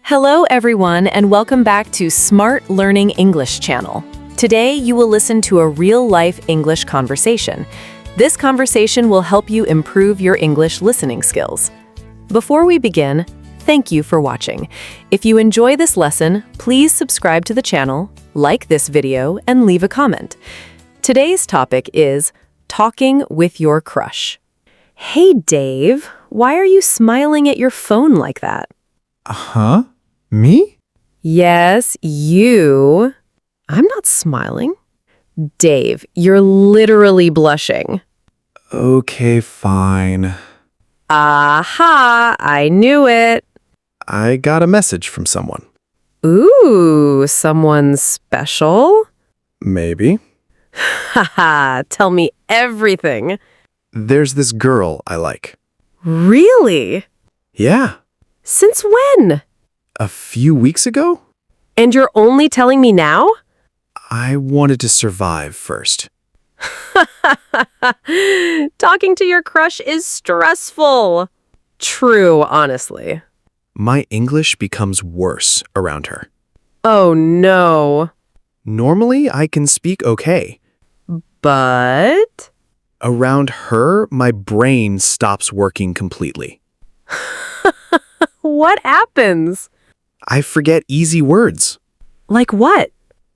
Hello everyone and welcome back to Smart Learning English channel. Today you will listen to a real-life English conversation. This conversation will help you improve your English listening skills. Before we begin, thank you for watching. If you enjoy this lesson, please subscribe to the channel, like this video, and leave a comment. Today's topic is talking with your crush. Hey Dave, why are you smiling at your phone like that? Huh? Me? Yes, you. I'm not smiling. Dave, you're literally blushing. Okay, fine. Aha, I knew it. I got a message from someone. Ooh, someone special? Maybe. Haha, tell me everything. There's this girl I like. Really? Yeah. Since when? A few weeks ago? And you're only telling me now? I wanted to survive first. Talking to your crush is stressful. True, honestly. My English becomes worse around her. Oh no. Normally, I can speak okay. But? Around her, my brain stops working completely. What happens? I forget easy words. Like what?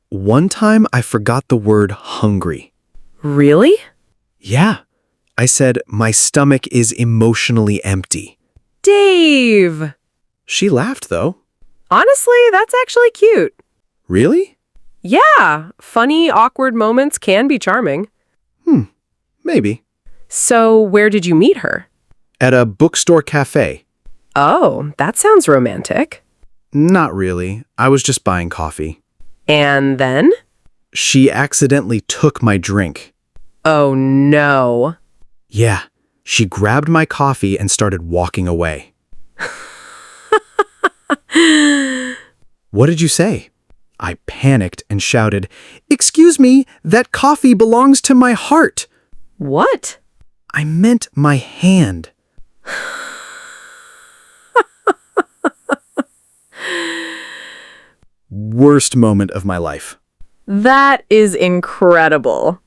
One time, I forgot the word hungry. Really? Yeah. I said, my stomach is emotionally empty. Dave! She laughed, though. Honestly, that's actually cute. Really? Yeah, funny, awkward moments can be charming. Maybe. So, where did you meet her? At a bookstore cafe. Oh, that sounds romantic. Not really. I was just buying coffee. And then? She accidentally took my drink. Oh no. Yeah. She grabbed my coffee and started walking away. What did you say? I panicked and shouted, "Excuse me, that coffee belongs to my heart." What? I meant my hand. Worst moment of my life. That is incredible.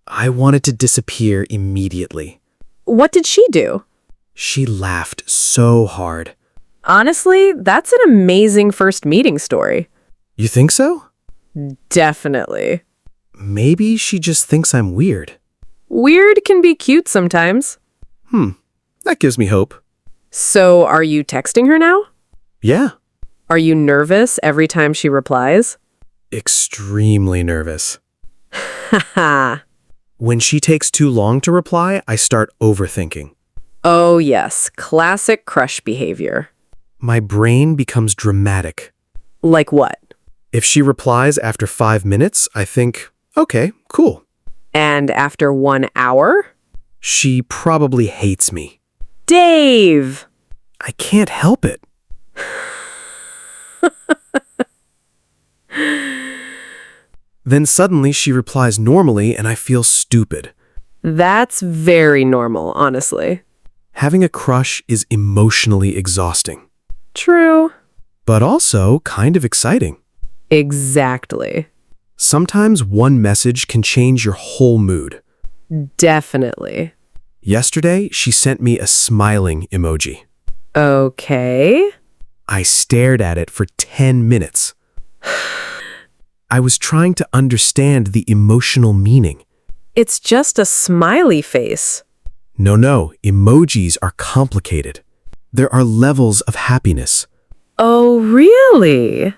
I wanted to disappear immediately. What did she do? She laughed so hard. Honestly, that's an amazing first meeting story. You think so? Definitely. Maybe she just thinks I'm weird. Weird can be cute sometimes. That gives me hope. So, are you texting her now? Yeah. Are you nervous every time she replies? Extremely nervous. Haha. When she takes too long to reply, I start overthinking. Oh yes, classic crush behavior. My brain becomes dramatic. Like what? If she replies after 5 minutes, I think, okay, cool. And after 1 hour? She probably hates me. Dave! I can't help it. Then suddenly she replies normally and I feel stupid. That's very normal, honestly. Having a crush is emotionally exhausting, True. but also kind of exciting. Exactly. Sometimes one message can change your whole mood. Definitely. Yesterday, she sent me a smiling emoji. Okay. I stared at it for 10 minutes. I was trying to understand the emotional meaning. It's just a smiley face. No, emojis are complicated. There are levels of happiness. Oh, really?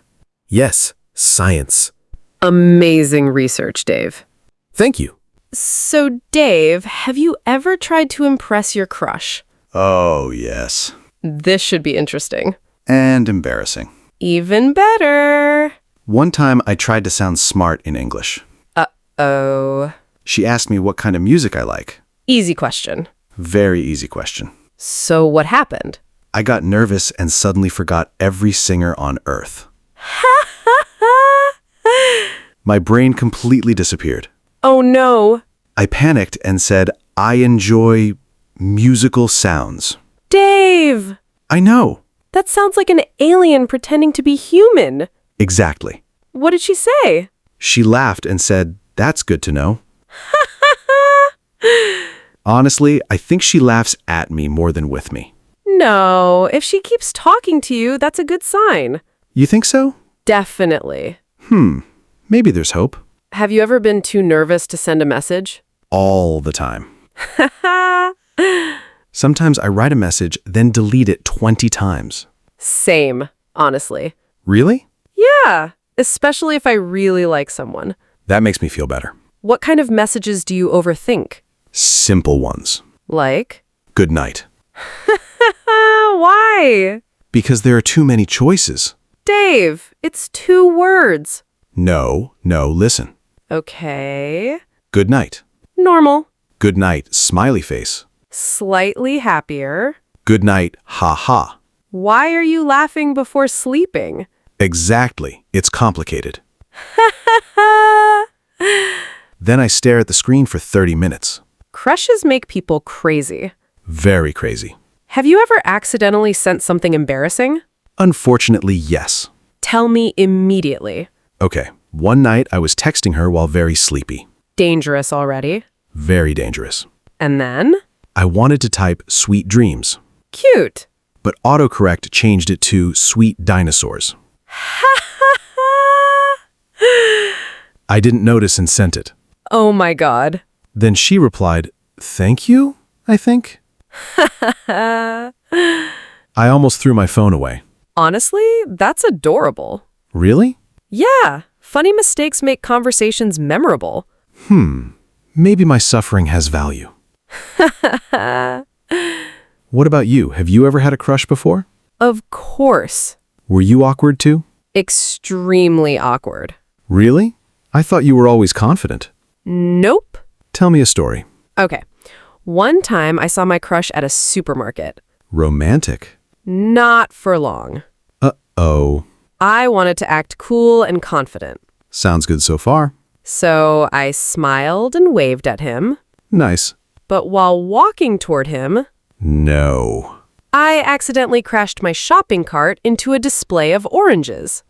Yes, science. Amazing research, Dave. Thank you. So, Dave, have you ever tried to impress your crush? Oh, yes. This should be interesting. And embarrassing. Even better. One time I tried to sound smart in English. Uh-oh. She asked me what kind of music I like. Easy question. Very easy question. So what happened? I got nervous and suddenly forgot every singer on earth. My brain completely disappeared. Oh no. I panicked and said, I enjoy musical sounds. Dave! I know. That sounds like an alien pretending to be human. Exactly. What did she say? She laughed and said, "That's good to know." Honestly, I think she laughs at me more than with me. No, if she keeps talking to you, that's a good sign. You think so? Definitely. Maybe there's hope. Have you ever been too nervous to send a message? All the time. Sometimes I write a message, then delete it 20 times. Same, honestly. Really? Yeah, especially if I really like someone. That makes me feel better. What kind of messages do you overthink? Simple ones. Like? Good night. Why? Because there are too many choices. Dave, it's 2 words. No, listen. Okay. Good night. Normal. Good night, smiley face. Slightly happier. Good night, ha ha. Why are you laughing before sleeping? Exactly. It's complicated. Then I stare at the screen for 30 minutes. Crushes make people crazy. Very crazy. Have you ever accidentally sent something embarrassing? Unfortunately, yes. Tell me immediately. Okay, one night I was texting her while very sleepy. Dangerous already. Very dangerous. And then? I wanted to type sweet dreams, Cute. but autocorrect changed it to sweet dinosaurs. I didn't notice and sent it. Oh my God. Then she replied, "Thank you, I think." I almost threw my phone away. Honestly, that's adorable. Really? Yeah, funny mistakes make conversations memorable. Maybe my suffering has value. What about you? Have you ever had a crush before? Of course. Were you awkward too? Extremely awkward. Really? I thought you were always confident. Nope. Tell me a story. Okay. One time I saw my crush at a supermarket. Romantic. Not for long. Uh-oh. I wanted to act cool and confident. Sounds good so far. So I smiled and waved at him. Nice. But while walking toward him, No. I accidentally crashed my shopping cart into a display of oranges.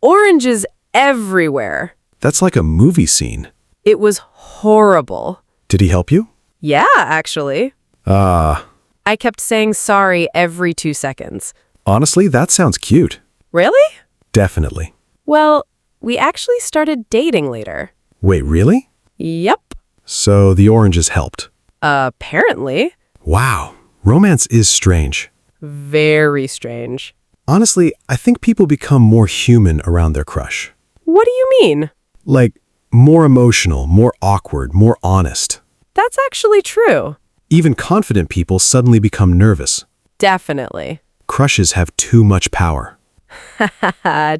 Oranges everywhere. That's like a movie scene. It was horrible. Did he help you? Yeah, actually. I kept saying sorry every 2 seconds. Honestly, that sounds cute. Really? Definitely. Well, we actually started dating later. Wait, really? Yep. So the oranges helped. Apparently. Wow. Romance is strange. Very strange. Honestly, I think people become more human around their crush. What do you mean? Like, more emotional, more awkward, more honest. That's actually true. Even confident people suddenly become nervous. Definitely. Crushes have too much power.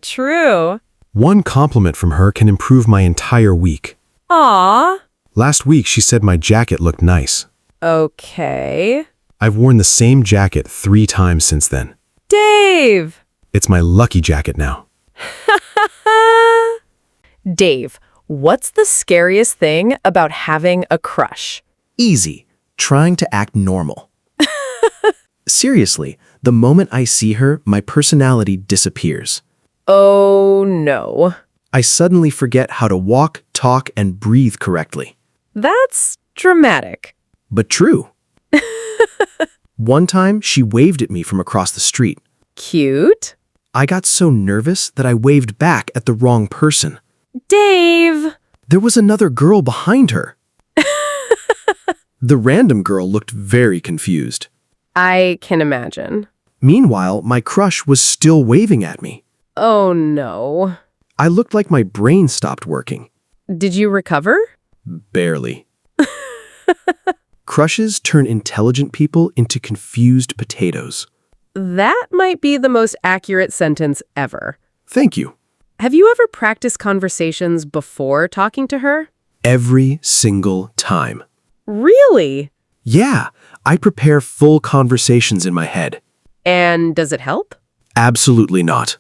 True. One compliment from her can improve my entire week. Aw. Last week, she said my jacket looked nice. Okay. I've worn the same jacket 3 times since then. Dave! It's my lucky jacket now. Dave, what's the scariest thing about having a crush? Easy. Trying to act normal. Seriously, the moment I see her, my personality disappears. Oh, no. I suddenly forget how to walk, talk, and breathe correctly. That's dramatic. But true. One time, she waved at me from across the street. Cute. I got so nervous that I waved back at the wrong person. Dave! There was another girl behind her. The random girl looked very confused. I can imagine. Meanwhile, my crush was still waving at me. Oh, no. I looked like my brain stopped working. Did you recover? Barely. Crushes turn intelligent people into confused potatoes. That might be the most accurate sentence ever. Thank you. Have you ever practiced conversations before talking to her? Every single time. Really? Yeah, I prepare full conversations in my head. And does it help? Absolutely not.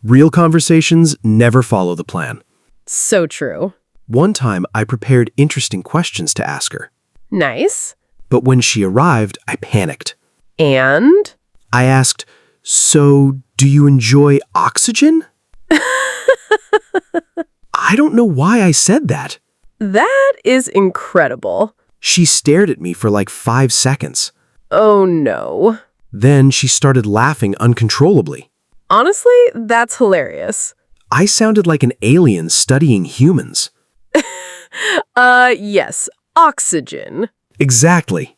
Real conversations never follow the plan. So true. One time, I prepared interesting questions to ask her. Nice. But when she arrived, I panicked. And? I asked, "So, do you enjoy oxygen?" I don't know why I said that. That is incredible. She stared at me for like 5 seconds. Oh no. Then she started laughing uncontrollably. Honestly, that's hilarious. I sounded like an alien studying humans. Yes, oxygen. Exactly.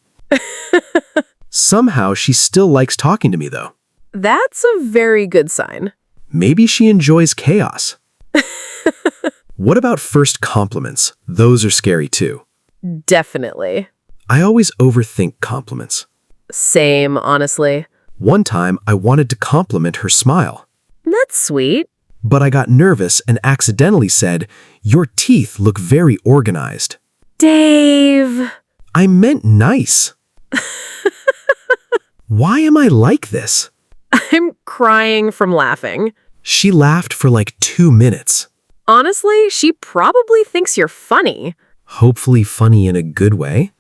Somehow she still likes talking to me, though. That's a very good sign. Maybe she enjoys chaos. What about first compliments? Those are scary too. Definitely. I always overthink compliments. Same, honestly. One time, I wanted to compliment her smile, That's sweet. but I got nervous and accidentally said, "Your teeth look very organized." Dave! I meant nice. Why am I like this? I'm crying from laughing. She laughed for like 2 minutes. Honestly, she probably thinks you're funny. Hopefully funny in a good way.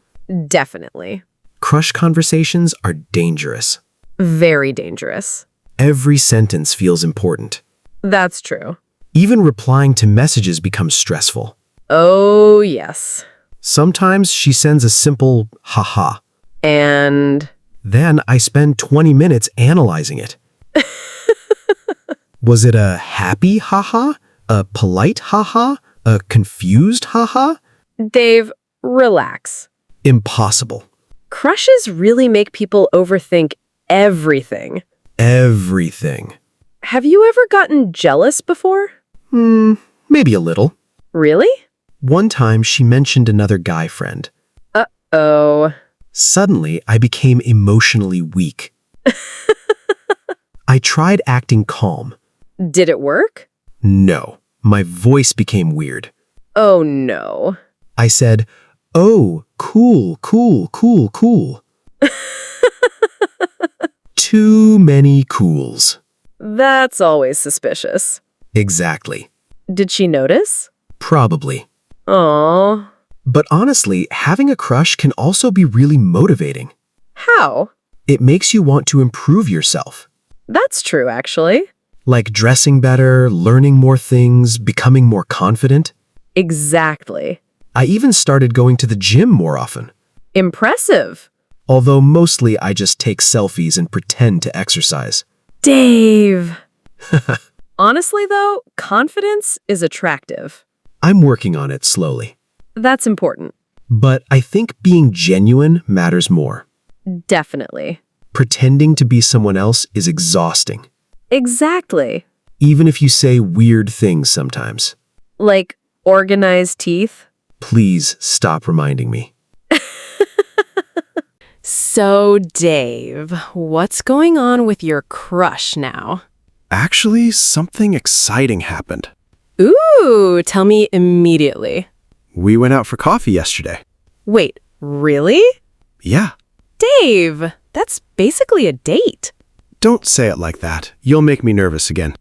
Definitely. Crush conversations are dangerous. Very dangerous. Every sentence feels important. That's true. Even replying to messages becomes stressful. Oh, yes. Sometimes she sends a simple haha. And Then I spend 20 minutes analyzing it. Was it a happy haha? A polite haha? A confused haha? Dave, relax. Impossible. Crushes really make people overthink everything. Everything. Have you ever gotten jealous before? Maybe a little. Really? One time she mentioned another guy friend. Uh-oh. Suddenly, I became emotionally weak. I tried acting calm. Did it work? No, my voice became weird. Oh, no. I said, "Oh, cool, cool, cool, cool." Too many cools. That's always suspicious. Exactly. Did she notice? Probably. Aw. But honestly, having a crush can also be really motivating. How? It makes you want to improve yourself. That's true, actually. Like dressing better, learning more things, becoming more confident. Exactly. I even started going to the gym more often. Impressive. Although mostly I just take selfies and pretend to exercise. Dave. Honestly, though, confidence is attractive. I'm working on it slowly. That's important. But I think being genuine matters more. Definitely. Pretending to be someone else is exhausting. Exactly. Even if you say weird things sometimes. Like organized teeth. Please stop reminding me. So, Dave, what's going on with your crush now? Actually, something exciting happened. Ooh, tell me immediately. We went out for coffee yesterday. Wait, really? Yeah. Dave, that's basically a date. Don't say it like that. You'll make me nervous again.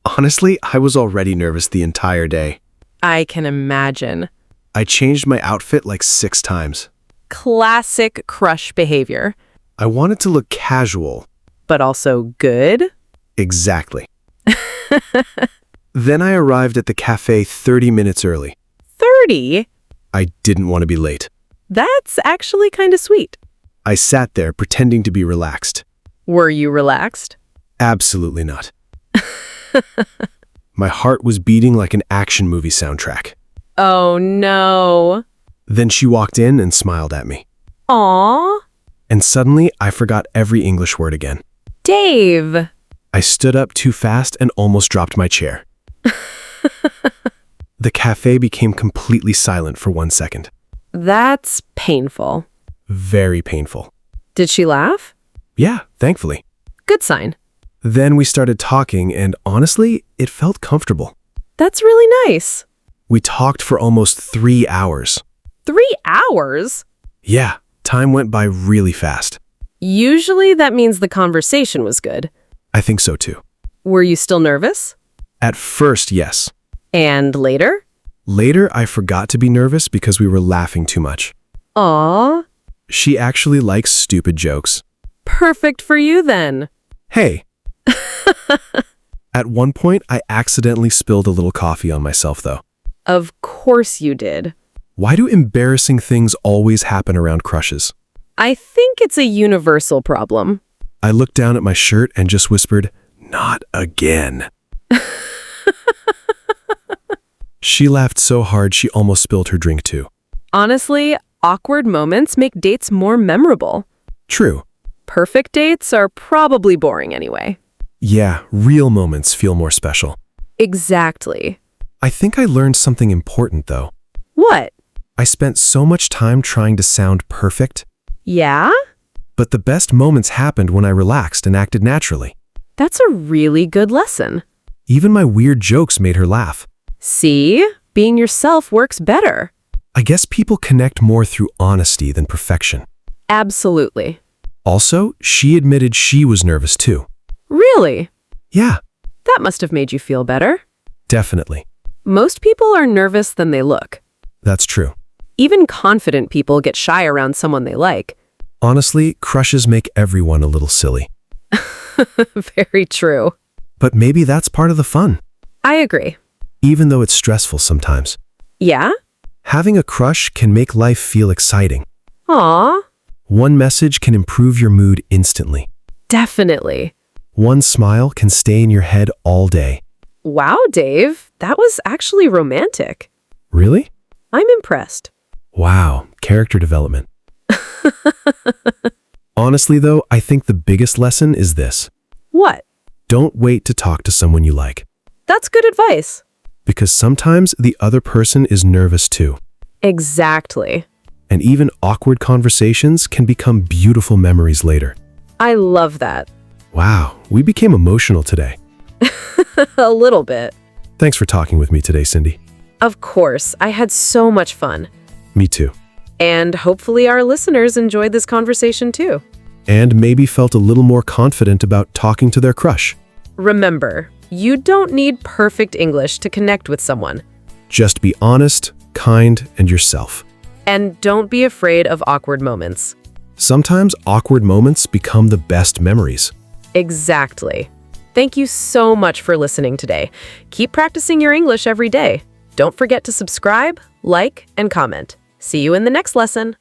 Honestly, I was already nervous the entire day. I can imagine. I changed my outfit like 6 times. Classic crush behavior, I wanted to look casual. but also good. Exactly. Then I arrived at the cafe 30 minutes early. 30? I didn't want to be late. That's actually kind of sweet. I sat there pretending to be relaxed. Were you relaxed? Absolutely not. My heart was beating like an action movie soundtrack. Oh, no. Then she walked in and smiled at me. Aw. And suddenly, I forgot every English word again. Dave. I stood up too fast and almost dropped my chair. The cafe became completely silent for 1 second. That's painful. Very painful. Did she laugh? Yeah, thankfully. Good sign. Then we started talking, and honestly, it felt comfortable. That's really nice. We talked for almost 3 hours. 3 hours? Yeah, time went by really fast. Usually that means the conversation was good. I think so too. Were you still nervous? At first, yes. And later? Later, I forgot to be nervous because we were laughing too much. Aw. She actually likes stupid jokes. Perfect for you then. Hey. At one point, I accidentally spilled a little coffee on myself, though. Of course you did. Why do embarrassing things always happen around crushes? I think it's a universal problem. I looked down at my shirt and just whispered, "Not again." She laughed so hard she almost spilled her drink too. Honestly, awkward moments make dates more memorable. True. Perfect dates are probably boring anyway. Yeah, real moments feel more special. Exactly. I think I learned something important, though. What? I spent so much time trying to sound perfect, Yeah? but the best moments happened when I relaxed and acted naturally. That's a really good lesson. Even my weird jokes made her laugh. See? Being yourself works better. I guess people connect more through honesty than perfection. Absolutely. Also, she admitted she was nervous too. Really? Yeah, That must have made you feel better. definitely. Most people are nervous than they look. That's true. Even confident people get shy around someone they like. Honestly, crushes make everyone a little silly. Very true. But maybe that's part of the fun, I agree. even though it's stressful sometimes. Yeah? Having a crush can make life feel exciting. Aw, One message can improve your mood instantly. definitely. One smile can stay in your head all day. Wow, Dave, that was actually romantic. Really? I'm impressed. Wow, character development. Honestly, though, I think the biggest lesson is this. What? Don't wait to talk to someone you like, That's good advice. because sometimes the other person is nervous too. Exactly. And even awkward conversations can become beautiful memories later. I love that. Wow, we became emotional today. A little bit. Thanks for talking with me today, Cindy. Of course, I had so much fun. Me too. And hopefully our listeners enjoyed this conversation too. And maybe felt a little more confident about talking to their crush. Remember, you don't need perfect English to connect with someone. Just be honest, kind, and yourself. And don't be afraid of awkward moments. Sometimes awkward moments become the best memories. Exactly. Thank you so much for listening today. Keep practicing your English every day. Don't forget to subscribe, like, and comment. See you in the next lesson.